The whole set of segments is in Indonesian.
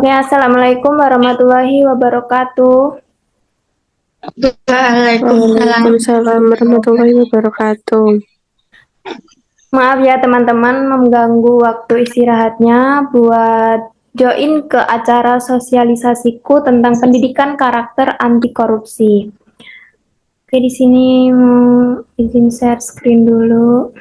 Oke, Assalamualaikum warahmatullahi wabarakatuh. Waalaikumsalam. Waalaikumsalam warahmatullahi wabarakatuh. Maaf ya teman-teman mengganggu waktu istirahatnya buat join ke acara sosialisasiku tentang pendidikan karakter anti korupsi. Oke, di sini mau izin share screen dulu.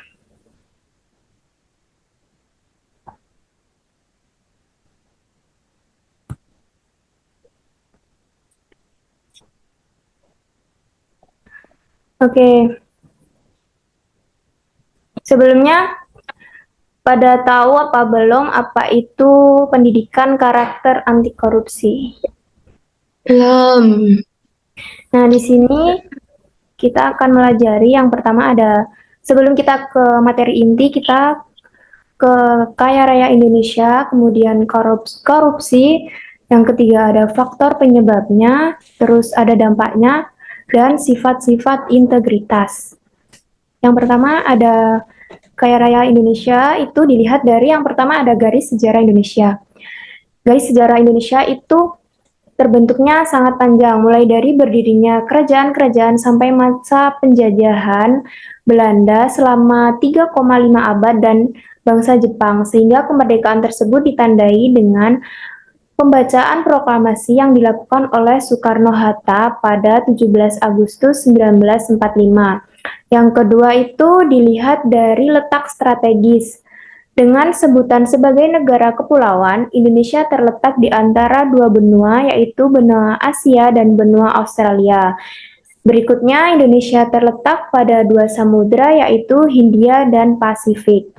Oke, sebelumnya pada tahu apa belum apa itu pendidikan karakter anti korupsi? Belum. Nah, di sini kita akan melajari yang pertama ada sebelum kita ke materi inti, kita ke kaya raya Indonesia, kemudian korupsi, yang ketiga ada faktor penyebabnya, terus ada dampaknya, dan sifat-sifat integritas. Yang pertama ada kaya raya Indonesia, itu dilihat dari yang pertama ada garis sejarah Indonesia. Garis sejarah Indonesia itu terbentuknya sangat panjang, mulai dari berdirinya kerajaan-kerajaan sampai masa penjajahan Belanda selama 3,5 abad dan bangsa Jepang, sehingga kemerdekaan tersebut ditandai dengan pembacaan proklamasi yang dilakukan oleh Soekarno-Hatta pada 17 Agustus 1945. Yang kedua itu dilihat dari letak strategis. Dengan sebutan sebagai negara kepulauan, Indonesia terletak di antara dua benua, yaitu benua Asia dan benua Australia. Berikutnya, Indonesia terletak pada dua samudra, yaitu Hindia dan Pasifik.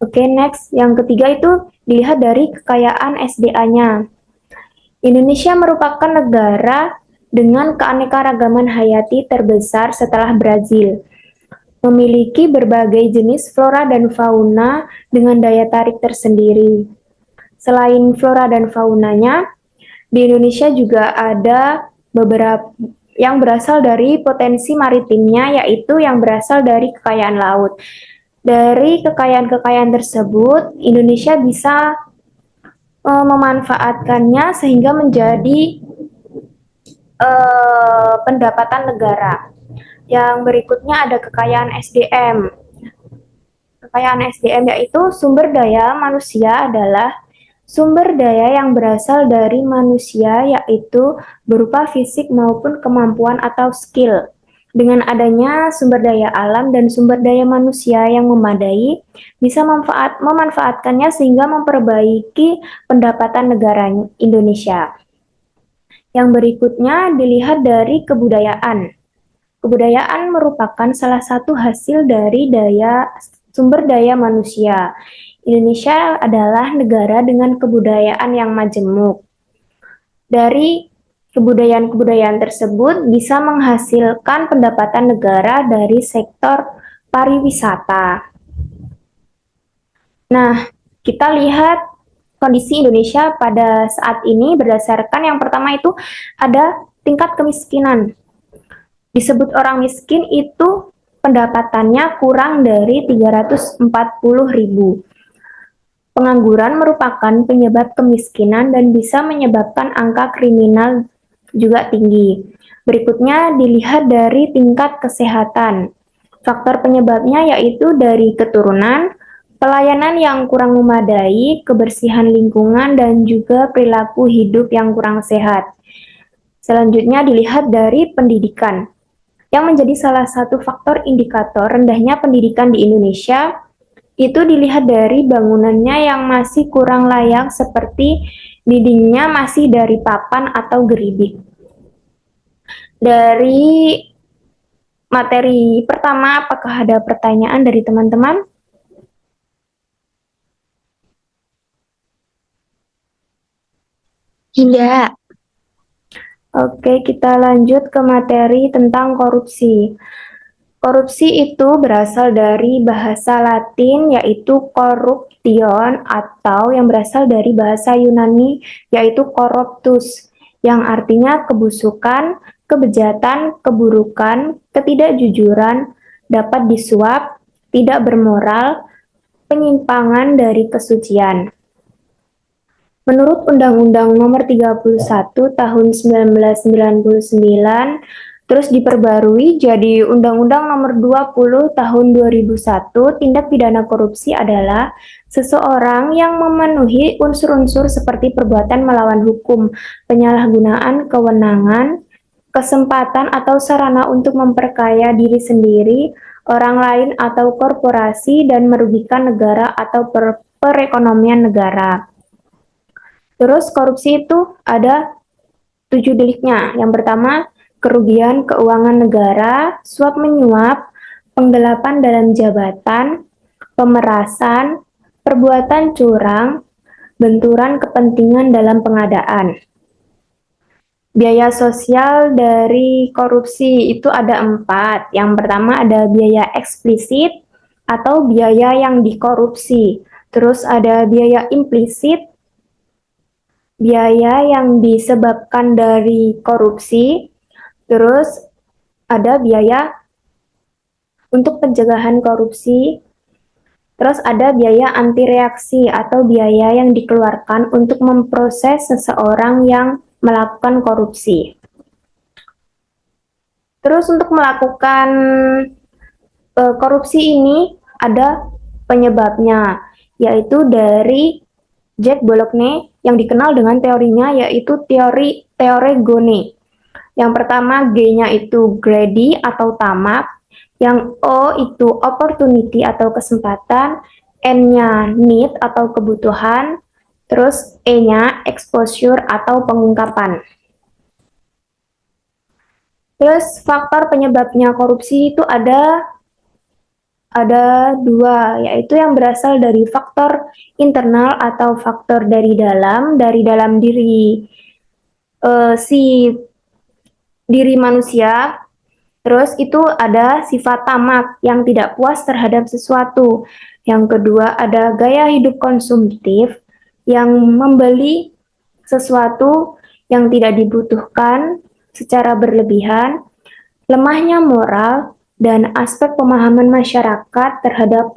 Oke, next. Yang ketiga itu dilihat dari kekayaan SDA-nya. Indonesia merupakan negara dengan keanekaragaman hayati terbesar setelah Brazil, memiliki berbagai jenis flora dan fauna dengan daya tarik tersendiri. Selain flora dan faunanya, di Indonesia juga ada beberapa yang berasal dari potensi maritimnya, yaitu yang berasal dari kekayaan laut. Dari kekayaan-kekayaan tersebut, Indonesia bisa memanfaatkannya sehingga menjadi pendapatan negara. Yang berikutnya ada kekayaan SDM. Kekayaan SDM yaitu sumber daya manusia adalah sumber daya yang berasal dari manusia, yaitu berupa fisik maupun kemampuan atau skill. Dengan adanya sumber daya alam dan sumber daya manusia yang memadai, bisa memanfaatkannya sehingga memperbaiki pendapatan negara Indonesia. Yang berikutnya dilihat dari kebudayaan. Kebudayaan merupakan salah satu hasil dari sumber daya manusia. Indonesia adalah negara dengan kebudayaan yang majemuk. Dari kebudayaan-kebudayaan tersebut bisa menghasilkan pendapatan negara dari sektor pariwisata. Nah, kita lihat kondisi Indonesia pada saat ini berdasarkan yang pertama itu ada tingkat kemiskinan. Disebut orang miskin itu pendapatannya kurang dari 340.000. Pengangguran merupakan penyebab kemiskinan dan bisa menyebabkan angka kriminal juga tinggi. Berikutnya dilihat dari tingkat kesehatan. Faktor penyebabnya yaitu dari keturunan, pelayanan yang kurang memadai, kebersihan lingkungan, dan juga perilaku hidup yang kurang sehat. Selanjutnya dilihat dari pendidikan yang menjadi salah satu faktor indikator rendahnya pendidikan di Indonesia. Itu dilihat dari bangunannya yang masih kurang layak, seperti dindingnya masih dari papan atau geribik. Dari materi pertama, apakah ada pertanyaan dari teman-teman? Tidak. Oke, kita lanjut ke materi tentang korupsi. Korupsi itu berasal dari bahasa Latin yaitu corruption, atau yang berasal dari bahasa Yunani yaitu corruptus, yang artinya kebusukan, kebejatan, keburukan, ketidakjujuran, dapat disuap, tidak bermoral, penyimpangan dari kesucian. Menurut Undang-Undang Nomor 31 Tahun 1999, terus diperbarui jadi Undang-Undang Nomor 20 Tahun 2001, tindak pidana korupsi adalah seseorang yang memenuhi unsur-unsur seperti perbuatan melawan hukum, penyalahgunaan kewenangan, kesempatan atau sarana untuk memperkaya diri sendiri, orang lain atau korporasi dan merugikan negara atau perekonomian negara. Terus korupsi itu ada 7 deliknya. Yang pertama, kerugian keuangan negara, suap menyuap, penggelapan dalam jabatan, pemerasan, perbuatan curang, benturan kepentingan dalam pengadaan. Biaya sosial dari korupsi itu ada 4. Yang pertama ada biaya eksplisit atau biaya yang dikorupsi. Terus ada biaya implisit, biaya yang disebabkan dari korupsi, terus ada biaya untuk pencegahan korupsi, terus ada biaya anti reaksi atau biaya yang dikeluarkan untuk memproses seseorang yang melakukan korupsi. Terus untuk melakukan korupsi ini ada penyebabnya, yaitu dari Jack Bologna yang dikenal dengan teorinya yaitu teori Gone. Yang pertama G-nya itu greedy atau tamak, yang O itu opportunity atau kesempatan, N-nya need atau kebutuhan, terus E-nya exposure atau pengungkapan. Terus faktor penyebabnya korupsi itu ada 2, yaitu yang berasal dari faktor internal atau faktor dari dalam diri si diri manusia. Terus itu ada sifat tamak yang tidak puas terhadap sesuatu. Yang kedua ada gaya hidup konsumtif yang membeli sesuatu yang tidak dibutuhkan secara berlebihan, lemahnya moral, dan aspek pemahaman masyarakat terhadap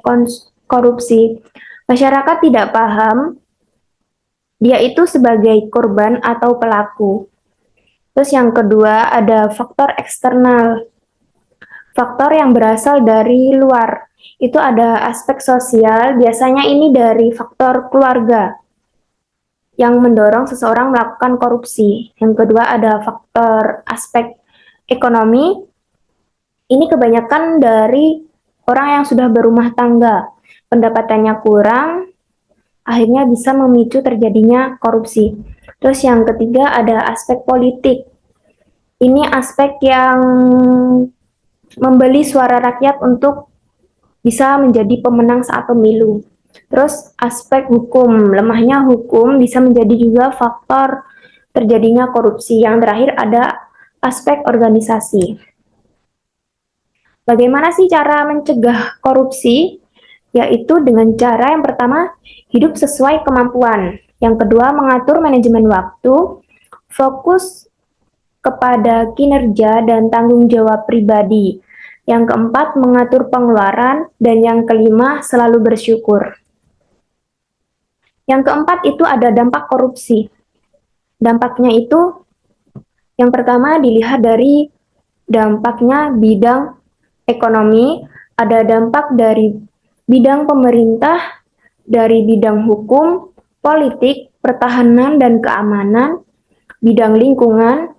korupsi. Masyarakat tidak paham dia itu sebagai korban atau pelaku. Terus yang kedua ada faktor eksternal. Faktor yang berasal dari luar. Itu ada aspek sosial, biasanya ini dari faktor keluarga yang mendorong seseorang melakukan korupsi. Yang kedua ada faktor aspek ekonomi. Ini kebanyakan dari orang yang sudah berumah tangga. Pendapatannya kurang, akhirnya bisa memicu terjadinya korupsi. Terus yang ketiga ada aspek politik. Ini aspek yang membeli suara rakyat untuk bisa menjadi pemenang saat pemilu. Terus aspek hukum, lemahnya hukum bisa menjadi juga faktor terjadinya korupsi. Yang terakhir ada aspek organisasi. Bagaimana sih cara mencegah korupsi? Yaitu dengan cara yang pertama, hidup sesuai kemampuan. Yang kedua, mengatur manajemen waktu, fokus kepada kinerja dan tanggung jawab pribadi. Yang keempat, mengatur pengeluaran. Dan yang kelima, selalu bersyukur. Yang keempat itu ada dampak korupsi. Dampaknya itu, yang pertama dilihat dari dampaknya bidang ekonomi, ada dampak dari bidang pemerintah, dari bidang hukum, politik, pertahanan dan keamanan, bidang lingkungan,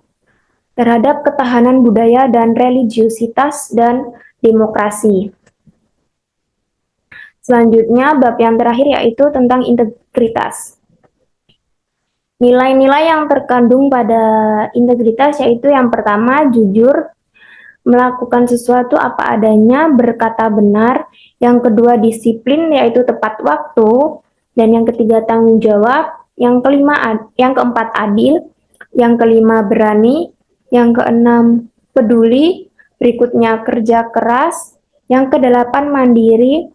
terhadap ketahanan budaya dan religiusitas dan demokrasi. Selanjutnya, bab yang terakhir yaitu tentang integritas. Nilai-nilai yang terkandung pada integritas yaitu yang pertama, jujur, melakukan sesuatu apa adanya, berkata benar. Yang kedua, disiplin, yaitu tepat waktu. Dan yang ketiga, tanggung jawab. Yang keempat, adil. Yang kelima, berani. Yang keenam, peduli. Berikutnya, kerja keras. Yang kedelapan, mandiri.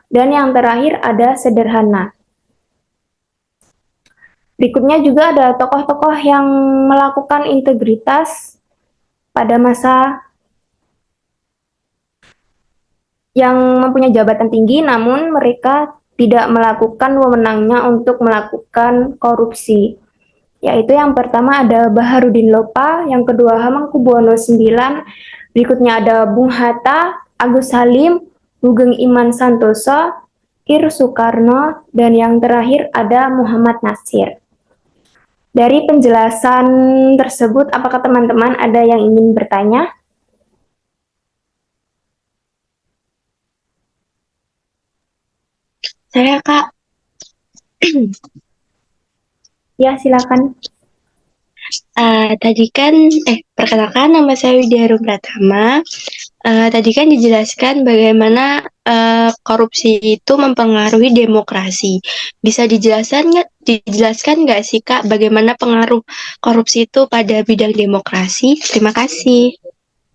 Dan yang terakhir ada sederhana. Berikutnya juga ada tokoh-tokoh yang melakukan integritas pada masa yang mempunyai jabatan tinggi, namun mereka tidak melakukan wewenangnya untuk melakukan korupsi. Yaitu yang pertama ada Baharudin Lopa, yang kedua Hamengkubuwono IX, berikutnya ada Bung Hatta, Agus Salim, Sugeng Iman Santoso, Ir Soekarno, dan yang terakhir ada Muhammad Nasir. Dari penjelasan tersebut, apakah teman-teman ada yang ingin bertanya? Saya Kak, Ya, silakan. tadi kan, perkenalkan nama saya Widya Harum Pratama. Tadi kan dijelaskan bagaimana korupsi itu mempengaruhi demokrasi. Bisa dijelaskan nggak sih Kak, bagaimana pengaruh korupsi itu pada bidang demokrasi? Terima kasih.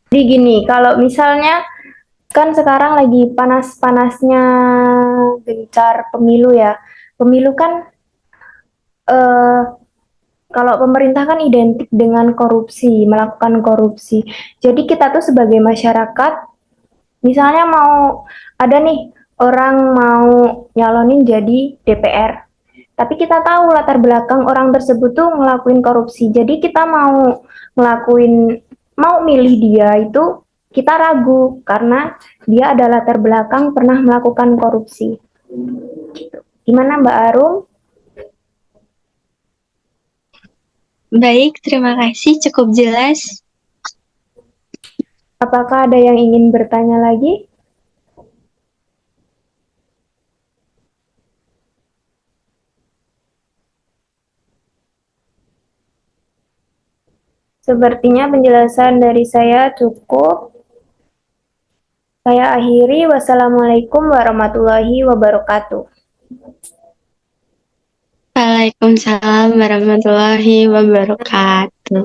Jadi gini, kalau misalnya kan sekarang lagi panas-panasnya gencar pemilu ya. Pemilu kan eh, kalau pemerintah kan identik dengan korupsi, melakukan korupsi. Jadi kita tuh sebagai masyarakat, misalnya mau ada nih orang mau nyalonin jadi DPR, tapi kita tahu latar belakang orang tersebut tuh ngelakuin korupsi. Jadi kita mau milih dia itu kita ragu karena dia ada latar belakang pernah melakukan korupsi. Gimana Mbak Arum? Baik, terima kasih. Cukup jelas. Apakah ada yang ingin bertanya lagi? Sepertinya penjelasan dari saya cukup. Saya akhiri. Wassalamualaikum warahmatullahi wabarakatuh. Waalaikumsalam warahmatullahi wabarakatuh.